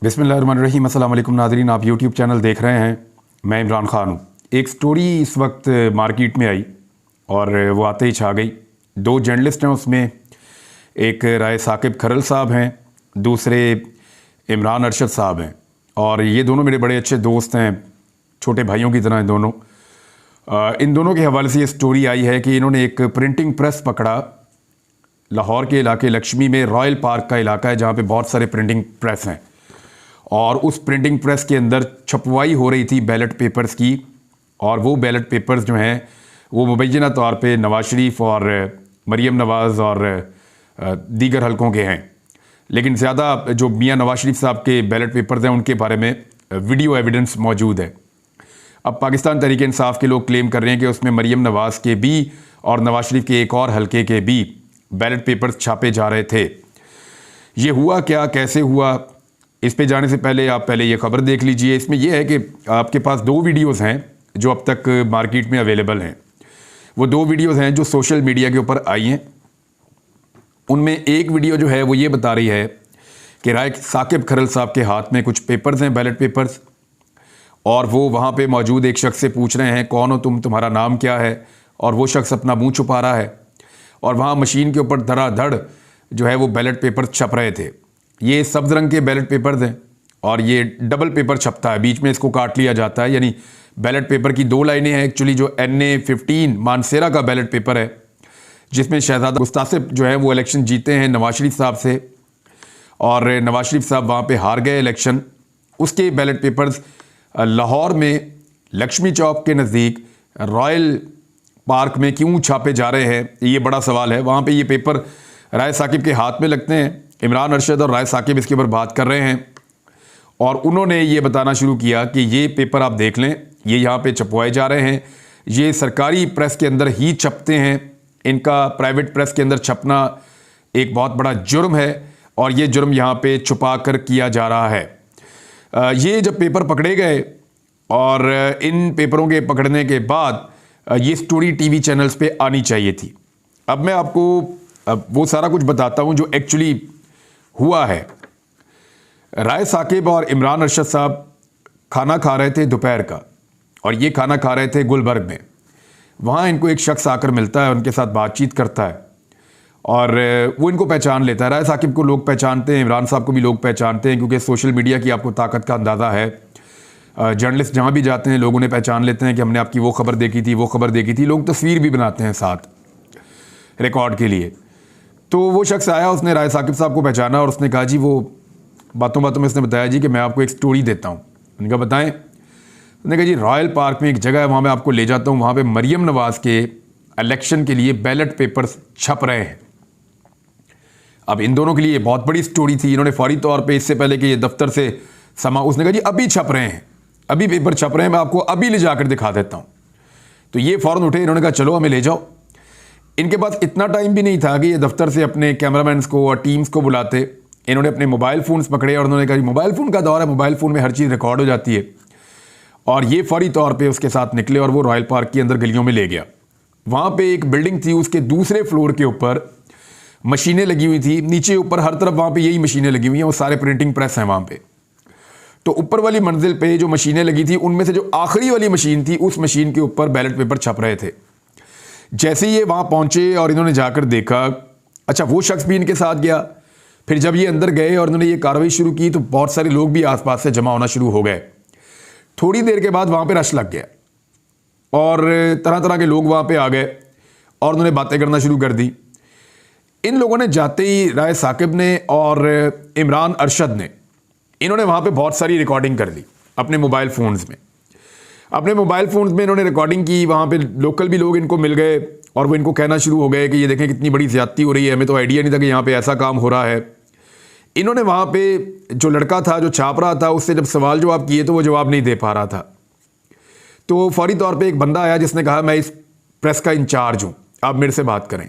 बिस्मिल्लाहिर्रहमानिर्रहीम। अस्सलाम वालेकुम नाज़रीन, आप यूट्यूब चैनल देख रहे हैं। मैं इमरान ख़ान हूँ। एक स्टोरी इस वक्त मार्केट में आई और वो आते ही छा गई। दो जर्नलिस्ट हैं उसमें, एक राय साकिब खरल साहब हैं, दूसरे इमरान अरशद साहब हैं। और ये दोनों मेरे बड़े अच्छे दोस्त हैं, छोटे भाइयों की तरह हैं दोनों। इन दोनों के हवाले से ये स्टोरी आई है कि इन्होंने एक प्रिंटिंग प्रेस पकड़ा। लाहौर के इलाके लक्ष्मी में रॉयल पार्क का इलाका है जहाँ पे बहुत सारे प्रिंटिंग प्रेस हैं, और उस प्रिंटिंग प्रेस के अंदर छपवाई हो रही थी बैलेट पेपर्स की। और वो बैलेट पेपर्स जो हैं वो मुबैना तौर पे नवाज शरीफ और मरीम नवाज़ और दीगर हलकों के हैं, लेकिन ज़्यादा जो मियाँ नवाज शरीफ साहब के बैलेट पेपर्स हैं उनके बारे में वीडियो एविडेंस मौजूद है। अब पाकिस्तान तहरीक इंसाफ के लोग क्लेम कर रहे हैं कि उसमें मरीम नवाज़ के भी और नवाज शरीफ के एक और हलके के भी बैलेट पेपर्स छापे जा रहे थे। ये हुआ क्या, कैसे हुआ, इस पे जाने से पहले आप पहले ये खबर देख लीजिए। इसमें यह है कि आपके पास दो वीडियोस हैं जो अब तक मार्केट में अवेलेबल हैं। वो दो वीडियोस हैं जो सोशल मीडिया के ऊपर आई हैं। उनमें एक वीडियो जो है वो ये बता रही है कि राय साकिब खरल साहब के हाथ में कुछ पेपर्स हैं, बैलेट पेपर्स, और वो वहाँ पे मौजूद एक शख्स से पूछ रहे हैं कौन हो तुम, तुम्हारा नाम क्या है, और वो शख्स अपना मुँह छुपा रहा है। और वहाँ मशीन के ऊपर धड़ाधड़ जो है वो बैलेट पेपर छप रहे थे। ये सब्ज़ रंग के बैलेट पेपर्स हैं और ये डबल पेपर छपता है, बीच में इसको काट लिया जाता है। यानी बैलेट पेपर की दो लाइनें हैं एक्चुअली। जो NA-15 मानसेरा का बैलेट पेपर है जिसमें शहजादा मुस्तासिब जो है वो इलेक्शन जीते हैं नवाज शरीफ साहब से, और नवाज शरीफ साहब वहाँ पे हार गए इलेक्शन। उसके बैलेट पेपर्स लाहौर में लक्ष्मी चौक के नज़दीक रॉयल पार्क में क्यों छापे जा रहे हैं, ये बड़ा सवाल है। वहाँ पे ये पेपर राय साकिब के हाथ में लगते हैं। इमरान अरशद और राय साकिब इसके ऊपर बात कर रहे हैं और उन्होंने ये बताना शुरू किया कि ये पेपर आप देख लें, ये यहाँ पे छपवाए जा रहे हैं, ये सरकारी प्रेस के अंदर ही छपते हैं, इनका प्राइवेट प्रेस के अंदर छपना एक बहुत बड़ा जुर्म है और ये जुर्म यहाँ पे छुपा कर किया जा रहा है। ये जब पेपर पकड़े गए और इन पेपरों के पकड़ने के बाद ये स्टोरी टीवी चैनल्स पे आनी चाहिए थी। अब मैं आपको वो सारा कुछ बताता हूँ जो एक्चुअली हुआ है। राय साकिब और इमरान अरशद साहब खाना खा रहे थे दोपहर का, और ये खाना खा रहे थे गुलबर्ग में। वहाँ इनको एक शख्स आकर मिलता है, उनके साथ बातचीत करता है और वो इनको पहचान लेता है। राय साकिब को लोग पहचानते हैं, इमरान साहब को भी लोग पहचानते हैं, क्योंकि सोशल मीडिया की आपको ताकत का अंदाज़ा है। जर्नलिस्ट जहाँ भी जाते हैं लोग उन्हें पहचान लेते हैं कि हमने आपकी वो खबर देखी थी, वो खबर देखी थी। लोग तस्वीर भी बनाते हैं साथ रिकॉर्ड के लिए। तो वो शख्स आया, उसने राय साकिब साहब को पहचाना और उसने कहा जी, वो बातों बातों में उसने बताया जी कि मैं आपको एक स्टोरी देता हूँ। उन्होंने कहा बताएं। उन्होंने कहा जी रॉयल पार्क में एक जगह है, वहाँ मैं आपको ले जाता हूँ, वहाँ पे मरीम नवाज़ के इलेक्शन के लिए बैलेट पेपर्स छप रहे हैं। अब इन दोनों के लिए बहुत बड़ी स्टोरी थी। इन्होंने फौरी तौर पर इससे पहले कि ये दफ्तर से उसने कहा जी अभी छप रहे हैं, अभी पेपर छप रहे हैं, मैं आपको अभी ले जाकर दिखा देता हूँ। तो ये फ़ौरन उठे, इन्होंने कहा चलो हमें ले जाओ। इनके पास इतना टाइम भी नहीं था कि ये दफ्तर से अपने कैमरामैन्स को और टीम्स को बुलाते। इन्होंने अपने मोबाइल फ़ोन्स पकड़े और उन्होंने कहा मोबाइल फ़ोन का दौर है, मोबाइल फ़ोन में हर चीज़ रिकॉर्ड हो जाती है। और ये फौरी तौर पे उसके साथ निकले और वो रॉयल पार्क के अंदर गलियों में ले गया। वहाँ पे एक बिल्डिंग थी, उसके दूसरे फ्लोर के ऊपर मशीनें लगी हुई थी, नीचे ऊपर हर तरफ वहाँ पर यही मशीनें लगी हुई हैं, वो सारे प्रिंटिंग प्रेस हैं वहाँ पर। तो ऊपर वाली मंजिल पे जो मशीनें लगी थी उनमें से जो आखिरी वाली मशीन थी, उस मशीन के ऊपर बैलेट पेपर छप रहे थे। जैसे ये वहाँ पहुँचे और इन्होंने जाकर देखा, अच्छा वो शख्स भी इनके साथ गया। फिर जब ये अंदर गए और इन्होंने ये कार्रवाई शुरू की तो बहुत सारे लोग भी आसपास से जमा होना शुरू हो गए। थोड़ी देर के बाद वहाँ पे रश लग गया और तरह तरह के लोग वहाँ पे आ गए और उन्होंने बातें करना शुरू कर दी। इन लोगों ने जाते ही राय साकिब ने और इमरान अरशद ने, इन्होंने वहाँ पे बहुत सारी रिकॉर्डिंग कर ली अपने मोबाइल फ़ोन्स में। अपने मोबाइल फ़ोन्स में इन्होंने रिकॉर्डिंग की। वहाँ पे लोकल भी लोग इनको मिल गए और वो इनको कहना शुरू हो गए कि ये देखें कितनी बड़ी ज़्यादती हो रही है, हमें तो आइडिया नहीं था कि यहाँ पे ऐसा काम हो रहा है। इन्होंने वहाँ पे जो लड़का था जो छाप रहा था उससे जब सवाल जवाब किए तो वो जवाब नहीं दे पा रहा था। तो फौरी तौर पे एक बंदा आया जिसने कहा मैं इस प्रेस का इंचार्ज हूँ, आप मेरे से बात करें।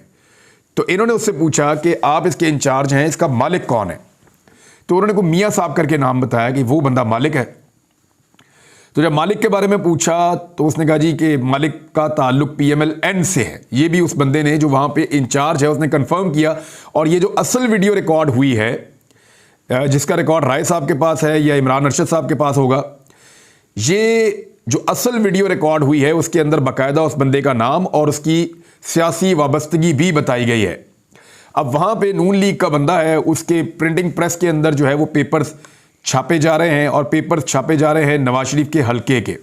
तो इन्होंने उससे पूछा कि आप इसके इंचार्ज हैं, इसका मालिक कौन है? तो उन्होंने को मियाँ साहब करके नाम बताया कि वो बंदा मालिक है। तो जब मालिक के बारे में पूछा तो उसने कहा जी कि मालिक का ताल्लुक PMLN से है। ये भी उस बंदे ने जो वहाँ पे इंचार्ज है उसने कंफर्म किया। और ये जो असल वीडियो रिकॉर्ड हुई है जिसका रिकॉर्ड राय साहब के पास है या इमरान अरशद साहब के पास होगा। ये जो असल वीडियो रिकॉर्ड हुई है उसके अंदर बाकायदा उस बंदे का नाम और उसकी सियासी वाबस्तगी भी बताई गई है। अब वहाँ पे नून लीग का बंदा है, उसके प्रिंटिंग प्रेस के अंदर जो है वो पेपर्स छापे जा रहे हैं और पेपर्स छापे जा रहे हैं नवाज शरीफ के हल्के के।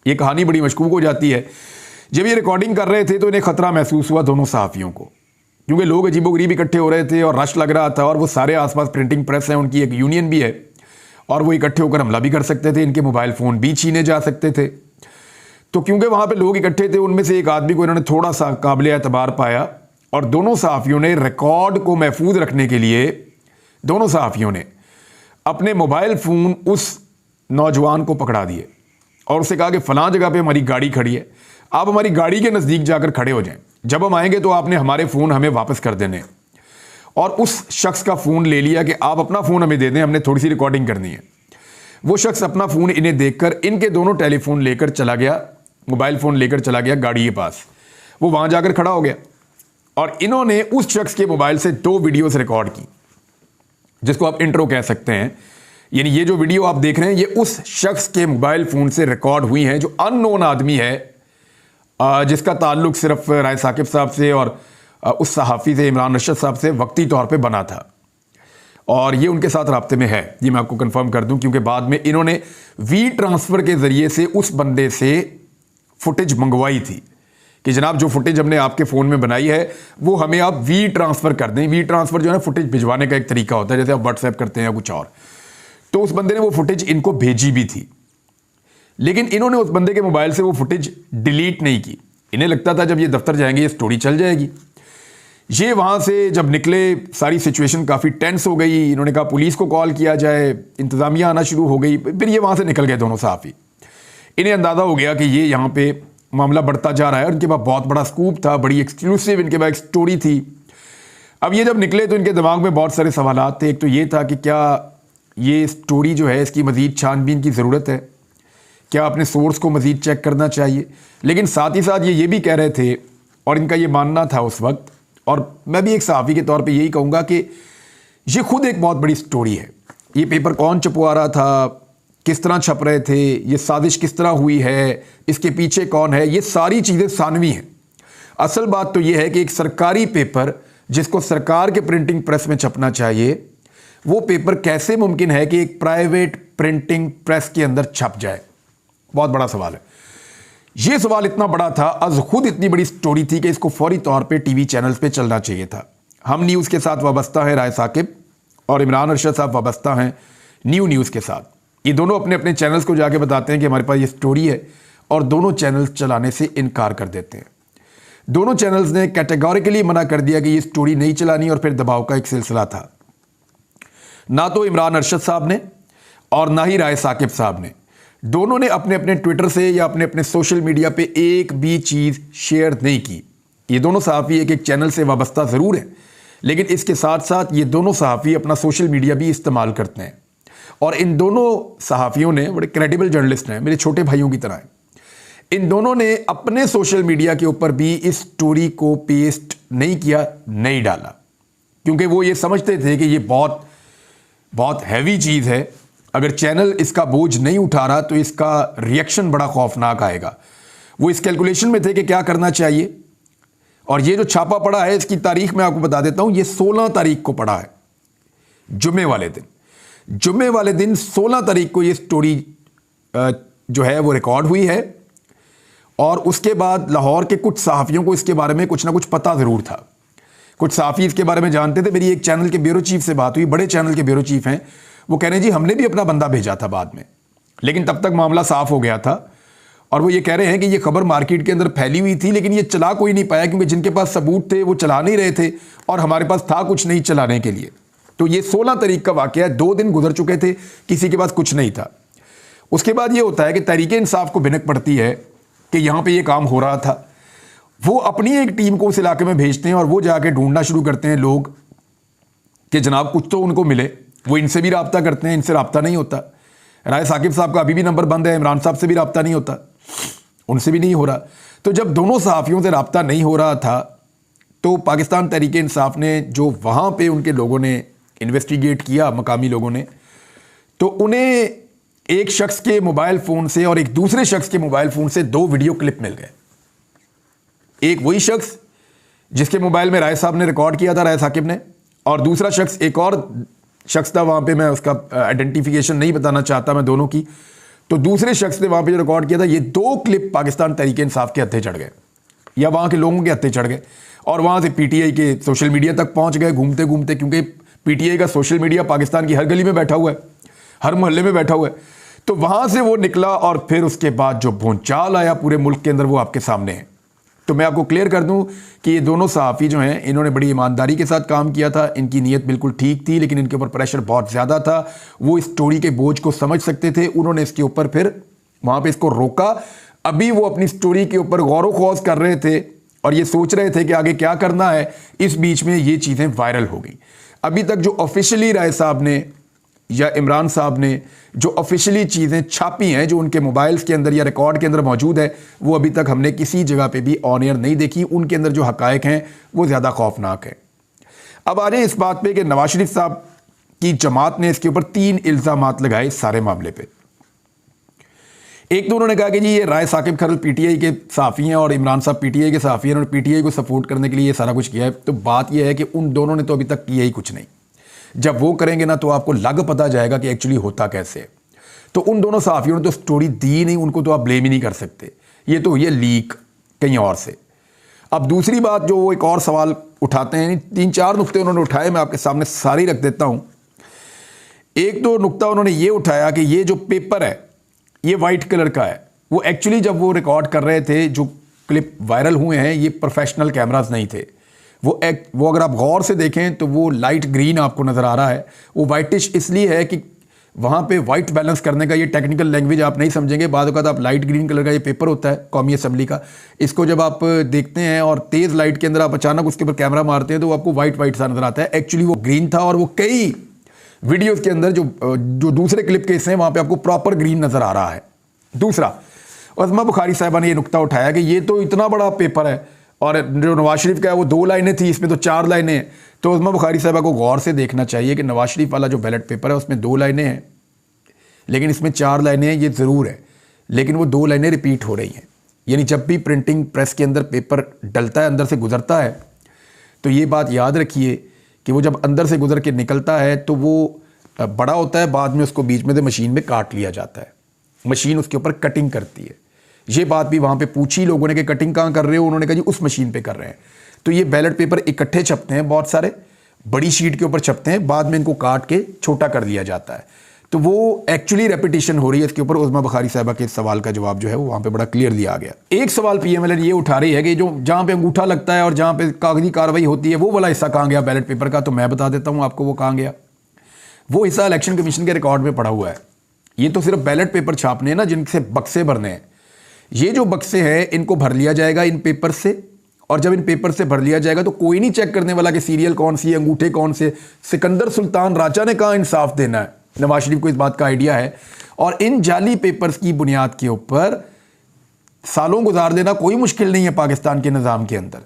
ये कहानी बड़ी मशकूक हो जाती है। जब ये रिकॉर्डिंग कर रहे थे तो इन्हें खतरा महसूस हुआ दोनों सहाफ़ियों को, क्योंकि लोग अजीबोगरीब इकट्ठे हो रहे थे और रश लग रहा था और वो सारे आसपास प्रिंटिंग प्रेस हैं, उनकी एक यूनियन भी है और वो इकट्ठे होकर हमला भी कर सकते थे, इनके मोबाइल फ़ोन भी छीने जा सकते थे। तो क्योंकि वहाँ पे लोग इकट्ठे थे, उनमें से एक आदमी को इन्होंने थोड़ा सा काबिल एतबार पाया और दोनों सहाफ़ियों ने रिकॉर्ड को महफूज रखने के लिए दोनों सहाफ़ियों ने अपने मोबाइल फ़ोन उस नौजवान को पकड़ा दिए और उससे कहा कि फ़लाँ जगह पे हमारी गाड़ी खड़ी है, आप हमारी गाड़ी के नज़दीक जाकर खड़े हो जाएं, जब हम आएंगे तो आपने हमारे फ़ोन हमें वापस कर देने। और उस शख्स का फ़ोन ले लिया कि आप अपना फ़ोन हमें दे दें, हमने थोड़ी सी रिकॉर्डिंग करनी है। वो शख्स अपना फ़ोन इन्हें देखकर इनके दोनों टेलीफोन लेकर चला गया, मोबाइल फ़ोन लेकर चला गया गाड़ी के पास। वो वहाँ जाकर खड़ा हो गया और इन्होंने उस शख्स के मोबाइल से 2 वीडियोस रिकॉर्ड की, जिसको आप इंट्रो कह सकते हैं। यानी ये जो वीडियो आप देख रहे हैं ये उस शख्स के मोबाइल फ़ोन से रिकॉर्ड हुई हैं जो अननोन आदमी है, जिसका ताल्लुक सिर्फ राय साकिब साहब से और उस सहाफ़ी से इमरान अरशद साहब से वक्ती तौर पे बना था और ये उनके साथ राब्ते में है। ये मैं आपको कंफर्म कर दूं क्योंकि बाद में इन्होंने वी ट्रांसफ़र के ज़रिए से उस बंदे से फुटेज मंगवाई थी कि जनाब जो फुटेज हमने आपके फ़ोन में बनाई है वो हमें आप वी ट्रांसफ़र कर दें। वी ट्रांसफ़र जो है फुटेज भिजवाने का एक तरीका होता है, जैसे आप व्हाट्सएप करते हैं या कुछ और। तो उस बंदे ने वो फुटेज इनको भेजी भी थी, लेकिन इन्होंने उस बंदे के मोबाइल से वो फुटेज डिलीट नहीं की। इन्हें लगता था जब ये दफ्तर जाएंगे ये स्टोरी चल जाएगी। ये वहाँ से जब निकले सारी सिचुएशन काफ़ी टेंस हो गई। इन्होंने कहा पुलिस को कॉल किया जाए, इंतज़ामिया आना शुरू हो गई। फिर ये वहाँ से निकल गए दोनों सहाफ़ी। इन्हें अंदाज़ा हो गया कि ये यहाँ पे मामला बढ़ता जा रहा है और इनके पास बहुत बड़ा स्कूप था, बड़ी एक्सक्लूसिव इनके पास एक स्टोरी थी। अब ये जब निकले तो इनके दिमाग में बहुत सारे सवालात थे। एक तो ये था कि क्या ये स्टोरी जो है इसकी मज़ीद छानबीन की ज़रूरत है, क्या अपने सोर्स को मज़ीद चेक करना चाहिए। लेकिन साथ ही साथ ये भी कह रहे थे और इनका ये मानना था उस वक्त, और मैं भी एक सहाफ़ी के तौर पे यही कहूँगा कि ये खुद एक बहुत बड़ी स्टोरी है। ये पेपर कौन छपवा रहा था, किस तरह छप रहे थे, ये साजिश किस तरह हुई है, इसके पीछे कौन है, ये सारी चीज़ें सानवी हैं। असल बात तो ये है कि एक सरकारी पेपर जिसको सरकार के प्रिंटिंग प्रेस में छपना चाहिए, वो पेपर कैसे मुमकिन है कि एक प्राइवेट प्रिंटिंग प्रेस के अंदर छप जाए। बहुत बड़ा सवाल है। ये सवाल इतना बड़ा था, अज खुद इतनी बड़ी स्टोरी थी कि इसको फौरी तौर पे टीवी चैनल्स पे चलना चाहिए था। हम न्यूज़ के साथ वाबस्ता है राय साकिब और इमरान अरशद साहब वाबस्ता हैं न्यूज़ के साथ। ये दोनों अपने अपने चैनल्स को जाके बताते हैं कि हमारे पास ये स्टोरी है और दोनों चैनल्स चलाने से इनकार कर देते हैं। दोनों चैनल्स ने कैटेगोरिकली मना कर दिया कि ये स्टोरी नहीं चलानी और फिर दबाव का एक सिलसिला था। ना तो इमरान अरशद साहब ने और ना ही राय साकिब साहब ने, दोनों ने अपने अपने ट्विटर से या अपने अपने सोशल मीडिया पे एक भी चीज़ शेयर नहीं की। ये दोनों सहाफ़ी एक चैनल से वाबस्ता ज़रूर है, लेकिन इसके साथ साथ ये दोनों सहाफ़ी अपना सोशल मीडिया भी इस्तेमाल करते हैं और इन दोनों सहाफ़ियों ने, बड़े क्रेडिबल जर्नलिस्ट हैं, मेरे छोटे भाइयों की तरह हैं, इन दोनों ने अपने सोशल मीडिया के ऊपर भी इस स्टोरी को पेस्ट नहीं किया, नहीं डाला, क्योंकि वो ये समझते थे कि ये बहुत बहुत हैवी चीज़ है। अगर चैनल इसका बोझ नहीं उठा रहा तो इसका रिएक्शन बड़ा खौफनाक आएगा। वो इस कैलकुलेशन में थे कि क्या करना चाहिए। और ये जो छापा पड़ा है इसकी तारीख मैं आपको बता देता हूँ, ये 16 तारीख को पड़ा है, जुम्मे वाले दिन। जुम्मे वाले दिन 16 तारीख को ये स्टोरी जो है वो रिकॉर्ड हुई है और उसके बाद लाहौर के कुछ सहाफ़ियों को इसके बारे में कुछ ना कुछ पता ज़रूर था। कुछ सहाफ़ी इसके बारे में जानते थे। मेरी एक चैनल के ब्यूरो चीफ से बात हुई, बड़े चैनल के ब्यूरो चीफ हैं, वो कह रहे हैं जी हमने भी अपना बंदा भेजा था बाद में, लेकिन तब तक मामला साफ़ हो गया था। और वो ये कह रहे हैं कि ये खबर मार्केट के अंदर फैली हुई थी, लेकिन ये चला कोई नहीं पाया क्योंकि जिनके पास सबूत थे वो चला नहीं रहे थे और हमारे पास था कुछ नहीं चलाने के लिए। तो ये 16 तारीख का वाक़या है, 2 दिन गुजर चुके थे, किसी के पास कुछ नहीं था। उसके बाद ये होता है कि तहरीक-ए-इंसाफ को भिनक पड़ती है कि यहाँ पे ये काम हो रहा था। वो अपनी एक टीम को उस इलाके में भेजते हैं और वो जाके ढूंढना शुरू करते हैं लोग कि जनाब कुछ तो उनको मिले। वो इनसे भी रब्ता करते हैं, इनसे रब्ता नहीं होता। राय साकिब साहब का अभी भी नंबर बंद है, इमरान साहब से भी रब्ता नहीं होता, उनसे भी नहीं हो रहा। तो जब दोनों सहाफ़ियों से रब्ता नहीं हो रहा था तो पाकिस्तान तहरीक-ए-इंसाफ ने, जो वहाँ पे उनके लोगों ने इन्वेस्टिगेट किया मकामी लोगों ने, तो उन्हें एक शख्स के मोबाइल फ़ोन से और एक दूसरे शख्स के मोबाइल फ़ोन से 2 वीडियो क्लिप मिल गए। एक वही शख्स जिसके मोबाइल में राय साहब ने रिकॉर्ड किया था, राय साकिब ने, और दूसरा शख्स एक और शख्स था, वहाँ पे मैं उसका आइडेंटिफिकेशन नहीं बताना चाहता मैं दोनों की। तो दूसरे शख्स ने वहाँ पे जो रिकॉर्ड किया था, ये 2 क्लिप पाकिस्तान तहरीक इंसाफ के हत्थे चढ़ गए या वहाँ के लोगों के हत्थे चढ़ गए और वहाँ से पीटीआई के सोशल मीडिया तक पहुँच गए घूमते घूमते, क्योंकि पीटीआई का सोशल मीडिया पाकिस्तान की हर गली में बैठा हुआ है, हर मोहल्ले में बैठा हुआ है। तो वहाँ से वो निकला और फिर उसके बाद जो भूचाल आया पूरे मुल्क के अंदर वो आपके सामने है। तो मैं आपको क्लियर कर दूं कि ये दोनों सहाफ़ी जो हैं, इन्होंने बड़ी ईमानदारी के साथ काम किया था, इनकी नीयत बिल्कुल ठीक थी, लेकिन इनके ऊपर प्रेशर बहुत ज़्यादा था। वो इस स्टोरी के बोझ को समझ सकते थे, उन्होंने इसके ऊपर फिर वहाँ पे इसको रोका। अभी वो अपनी स्टोरी के ऊपर गौर व खौज कर रहे थे और ये सोच रहे थे कि आगे क्या करना है। इस बीच में ये चीज़ें वायरल हो गई। अभी तक जो ऑफिशियली राय साहब ने या इमरान साहब ने जो ऑफिशियली चीज़ें छापी हैं, जो उनके मोबाइल्स के अंदर या रिकॉर्ड के अंदर मौजूद है, वो अभी तक हमने किसी जगह पे भी ऑन एयर नहीं देखी। उनके अंदर जो हकायक हैं वो ज़्यादा खौफनाक है। अब आ जाए इस बात पे कि नवाज शरीफ साहब की जमात ने इसके ऊपर 3 इल्ज़ामात लगाए इस सारे मामले पे। एक तो उन्होंने कहा कि जी ये राय साकिब खरल पीटीआई के सहाफ़ी हैं और इमरान साहब पीटीआई के सहाफ़ी हैं, उन्होंने पीटीआई को सपोर्ट करने के लिए ये सारा कुछ किया है। तो बात यह है कि उन दोनों ने तो अभी तक किया ही कुछ नहीं। जब वो करेंगे ना तो आपको लग पता जाएगा कि एक्चुअली होता कैसे है। तो उन दोनों सहाफ़ियों ने तो स्टोरी दी नहीं, उनको तो आप ब्लेम ही नहीं कर सकते। ये तो ये लीक कहीं और से। अब दूसरी बात जो वो एक और सवाल उठाते हैं, 3-4 नुक्ते उन्होंने उठाए, मैं आपके सामने सारी रख देता हूँ। एक तो नुक्ता उन्होंने ये उठाया कि ये जो पेपर है ये वाइट कलर का है। वो एक्चुअली जब वो रिकॉर्ड कर रहे थे, जो क्लिप वायरल हुए हैं, ये प्रोफेशनल कैमरास नहीं थे। वो अगर आप गौर से देखें तो वो लाइट ग्रीन आपको नज़र आ रहा है। वो वाइटिश इसलिए है कि वहाँ पे वाइट बैलेंस करने का, ये टेक्निकल लैंग्वेज आप नहीं समझेंगे, बाद वक़्त आप लाइट ग्रीन कलर का ये पेपर होता है कौमी असम्बली का, इसको जब आप देखते हैं और तेज़ लाइट के अंदर आप अचानक उसके ऊपर कैमरा मारते हैं तो वो आपको वाइट सा नज़र आता है। एक्चुअली वो ग्रीन था और वो कई वीडियोज़ के अंदर जो दूसरे क्लिप के हिस्से हैं वहाँ पर आपको प्रॉपर ग्रीन नज़र आ रहा है। दूसरा, उस्मा बुखारी साहिबा ने ये नुक्ता उठाया कि ये तो इतना बड़ा पेपर है और जो नवाज शरीफ का है वो 2 लाइनें थी, इसमें तो 4 लाइनें हैं। तो उस्मा बुखारी साहिबा को गौर से देखना चाहिए कि नवाज शरीफ वाला जो बैलेट पेपर है उसमें 2 लाइनें हैं, लेकिन इसमें 4 लाइनें हैं। ये ज़रूर है, लेकिन वो 2 लाइनें रिपीट हो रही हैं। यानी जब भी प्रिंटिंग प्रेस के अंदर पेपर डलता है, अंदर से गुजरता है, तो ये बात याद रखिए कि वो जब अंदर से गुजर के निकलता है तो वो बड़ा होता है, बाद में उसको बीच में से मशीन में काट लिया जाता है, मशीन उसके ऊपर कटिंग करती है। ये बात भी वहाँ पे पूछी लोगों ने कि कटिंग कहाँ कर रहे हो, उन्होंने कहा जी उस मशीन पे कर रहे हैं। तो ये बैलेट पेपर इकट्ठे छपते हैं, बहुत सारे बड़ी शीट के ऊपर छपते हैं, बाद में इनको काट के छोटा कर दिया जाता है। तो वो एक्चुअली रेपिटेशन हो रही है इसके ऊपर। उस्मा बुखारी साहिबा के सवाल का जवाब जो है वो वहाँ पे बड़ा क्लियर दिया गया। एक सवाल PMLN ये उठा रही है कि जो जहाँ पे अंगूठा लगता है और जहाँ पे कागजी कार्रवाई होती है वो वाला हिस्सा कहाँ गया बैलेट पेपर का। तो मैं बता देता हूँ आपको वो कहाँ गया। वो हिस्सा इलेक्शन कमीशन के रिकॉर्ड में पड़ा हुआ है। ये तो सिर्फ बैलेट पेपर छापने हैं ना, जिनसे बक्से भरने हैं। ये जो बक्से हैं इनको भर लिया जाएगा इन पेपर से, और जब इन पेपर से भर लिया जाएगा तो कोई नहीं चेक करने वाला कि सीरियल कौन सी है, अंगूठे कौन से। सिकंदर सुल्तान राजा ने कहाँ इंसाफ देना है, नवाज शरीफ को इस बात का आइडिया है। और इन जाली पेपर्स की बुनियाद के ऊपर सालों गुजार देना कोई मुश्किल नहीं है पाकिस्तान के निज़ाम के अंदर।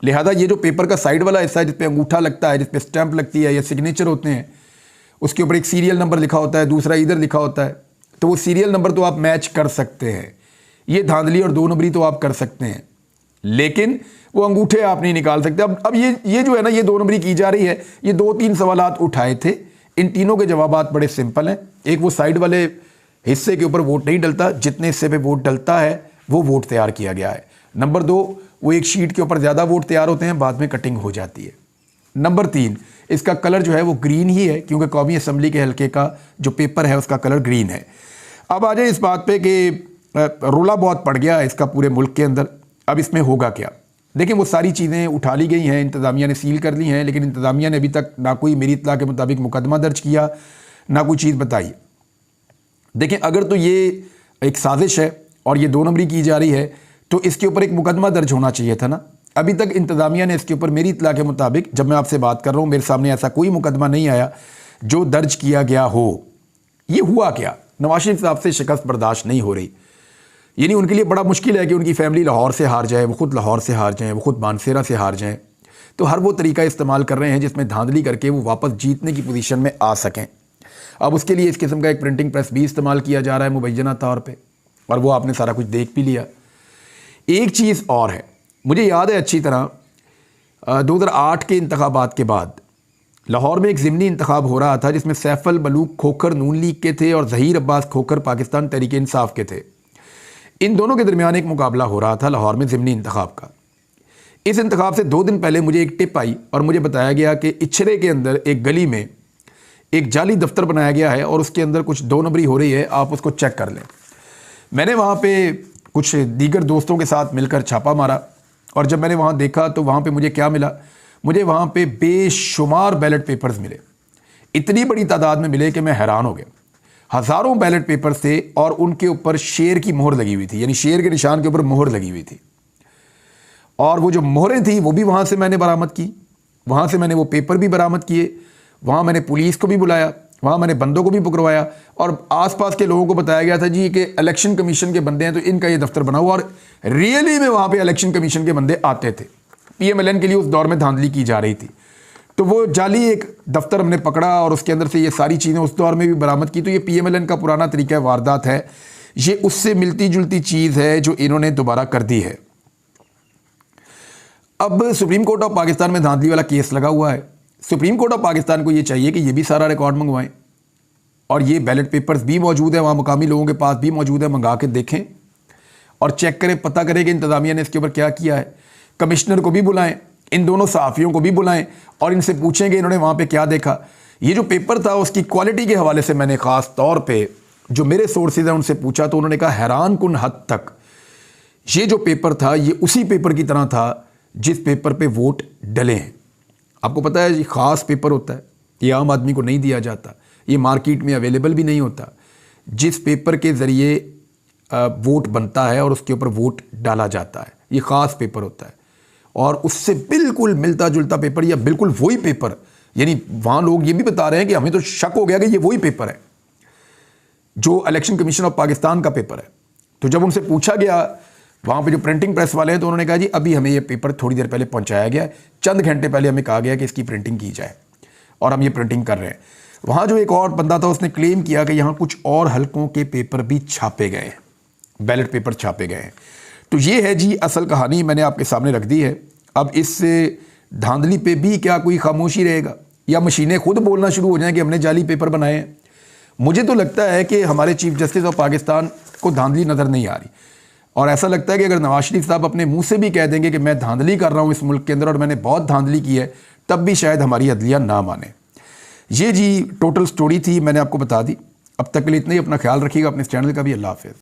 लिहाजा ये जो पेपर का साइड वाला हिस्सा है जिस पे अंगूठा लगता है, जिस पे स्टैंप लगती है या सिग्नेचर होते हैं, उसके ऊपर एक सीरियल नंबर लिखा होता है, दूसरा इधर लिखा होता है। तो वो सीरियल नंबर तो आप मैच कर सकते हैं, ये धांधली और 2 नंबरी तो आप कर सकते हैं, लेकिन वो अंगूठे आप नहीं निकाल सकते। अब ये जो है ना, ये 2 नंबरी की जा रही है। ये 2-3 सवालात उठाए थे, इन तीनों के जवाबात बड़े सिंपल हैं। एक, वो साइड वाले हिस्से के ऊपर वोट नहीं डलता, जितने हिस्से पे वोट डलता है वो वोट तैयार किया गया है। नंबर 2, वो एक शीट के ऊपर ज़्यादा वोट तैयार होते हैं, बाद में कटिंग हो जाती है। नंबर 3, इसका कलर जो है वो ग्रीन ही है, क्योंकि कौमी असम्बली के हल्के का जो पेपर है उसका कलर ग्रीन है। अब आ जाए इस बात पे कि रोला बहुत पड़ गया है इसका पूरे मुल्क के अंदर। अब इसमें होगा क्या? देखिए, वो सारी चीज़ें उठा ली गई हैं, इंतज़ामिया ने सील कर ली हैं, लेकिन इंतज़ामिया ने अभी तक ना कोई मेरी इत्तला के मुताबिक मुकदमा दर्ज किया, ना कोई चीज़ बताई। देखें, अगर तो ये एक साजिश है और ये 2 नंबरी की जा रही है तो इसके ऊपर एक मुकदमा दर्ज होना चाहिए था ना। अभी तक इंतज़ामिया ने इसके ऊपर मेरी इत्तला के मुताबिक, जब मैं आपसे बात कर रहा हूँ, मेरे सामने ऐसा कोई मुकदमा नहीं आया जो दर्ज किया गया हो। ये हुआ क्या? नवाज शरीफ साहब से शिकस्त बर्दाश्त नहीं हो रही। यानी उनके लिए बड़ा मुश्किल है कि उनकी फैमिली लाहौर से हार जाए, वो खुद लाहौर से हार जाएँ, वो खुद मानसेरा से हार जाएँ, तो हर वो तरीका इस्तेमाल कर रहे हैं जिसमें धांधली करके वो वापस जीतने की पोजीशन में आ सकें। अब उसके लिए इस किस्म का एक प्रिंटिंग प्रेस भी इस्तेमाल किया जा रहा है मुबैना तौर पे, और वो आपने सारा कुछ देख भी लिया। एक चीज़ और है, मुझे याद है अच्छी तरह 2008 के इंतखाबात के बाद लाहौर में एक ज़िमनी इंतखाब हो रहा था जिसमें सैफल मलूक खोखर नून लीग के थे और ज़हीर अब्बास खोखर पाकिस्तान तहरीक इंसाफ के थे। इन दोनों के दरमियान एक मुकाबला हो रहा था लाहौर में ज़िमनी इंतखाब का। इस इंतखाब से 2 दिन पहले मुझे एक टिप आई और मुझे बताया गया कि इच्छरे के अंदर एक गली में एक जाली दफ्तर बनाया गया है और उसके अंदर कुछ 2 नंबरी हो रही है, आप उसको चेक कर लें। मैंने वहाँ पे कुछ दीगर दोस्तों के साथ मिलकर छापा मारा और जब मैंने वहाँ देखा तो वहाँ पे मुझे क्या मिला, मुझे वहाँ पे बेशुमार बैलेट पेपर्स मिले। इतनी बड़ी तादाद में मिले कि मैं हैरान हो गया। हज़ारों बैलेट पेपर्स थे और उनके ऊपर शेर की मोहर लगी हुई थी, यानी शेर के निशान के ऊपर मोहर लगी हुई थी। और वो जो मोहरें थी वो भी वहाँ से मैंने बरामद की, वहाँ से मैंने वो पेपर भी बरामद किए, वहाँ मैंने पुलिस को भी बुलाया, वहाँ मैंने बंदों को भी पकड़वाया और आसपास के लोगों को बताया गया था जी कि इलेक्शन कमीशन के बंदे हैं तो इनका ये दफ्तर बना हुआ। और रियली में वहाँ पे इलेक्शन कमीशन के बंदे आते थे। PMLN के लिए उस दौर में धांधली की जा रही थी। तो वो जाली एक दफ्तर हमने पकड़ा और उसके अंदर से ये सारी चीज़ें उस दौर में भी बरामद की। तो ये PMLN का पुराना तरीका वारदात है, ये उससे मिलती जुलती चीज़ है जो इन्होंने दोबारा कर दी है। अब सुप्रीम कोर्ट ऑफ पाकिस्तान में धांधली वाला केस लगा हुआ है। सुप्रीम कोर्ट ऑफ पाकिस्तान को ये चाहिए कि ये भी सारा रिकॉर्ड मंगवाएं और ये बैलेट पेपर्स भी मौजूद है, वहाँ मुकामी लोगों के पास भी मौजूद है, मंगा के देखें और चेक करें, पता करें कि इंतज़ामिया ने इसके ऊपर क्या किया है। कमिश्नर को भी बुलाएं, इन दोनों सहाफ़ियों को भी बुलाएं और इनसे पूछें कि इन्होंने वहाँ पे क्या देखा। ये जो पेपर था उसकी क्वालिटी के हवाले से मैंने ख़ास तौर पे जो मेरे सोर्सेज हैं उनसे पूछा तो उन्होंने कहा हैरान कुन हद तक ये जो पेपर था ये उसी पेपर की तरह था जिस पेपर पे वोट डले हैं। आपको पता है ये ख़ास पेपर होता है, ये आम आदमी को नहीं दिया जाता, ये मार्केट में अवेलेबल भी नहीं होता। जिस पेपर के ज़रिए वोट बनता है और उसके ऊपर वोट डाला जाता है, ये ख़ास पेपर होता है और उससे बिल्कुल मिलता जुलता पेपर या बिल्कुल वही पेपर, यानी वहाँ लोग ये भी बता रहे हैं कि हमें तो शक हो गया कि ये वही पेपर है जो इलेक्शन कमीशन ऑफ पाकिस्तान का पेपर है। तो जब उनसे पूछा गया वहाँ पे जो प्रिंटिंग प्रेस वाले हैं तो उन्होंने कहा जी अभी हमें ये पेपर थोड़ी देर पहले पहुँचाया गया है, चंद घंटे पहले हमें कहा गया कि इसकी प्रिंटिंग की जाए और हम ये प्रिंटिंग कर रहे हैं। वहाँ जो एक और बंदा था उसने क्लेम किया कि यहाँ कुछ और हलकों के पेपर भी छापे गए हैं, बैलेट पेपर छापे गए हैं। तो ये है जी असल कहानी, मैंने आपके सामने रख दी है। अब इस धांधली पे भी क्या कोई खामोशी रहेगा या मशीनें खुद बोलना शुरू हो जाएं कि हमने जाली पेपर बनाए हैं? मुझे तो लगता है कि हमारे चीफ जस्टिस ऑफ पाकिस्तान को धांधली नज़र नहीं आ रही और ऐसा लगता है कि अगर नवाज शरीफ साहब अपने मुंह से भी कह देंगे कि मैं धांधली कर रहा हूँ इस मुल्क के अंदर और मैंने बहुत धांधली की है, तब भी शायद हमारी अदलिया ना माने। ये जी टोटल स्टोरी थी, मैंने आपको बता दी। अब तक के लिए इतना ही, अपना ख्याल रखिएगा, अपने इस चैनल का भी। अल्लाह हाफ़िज़।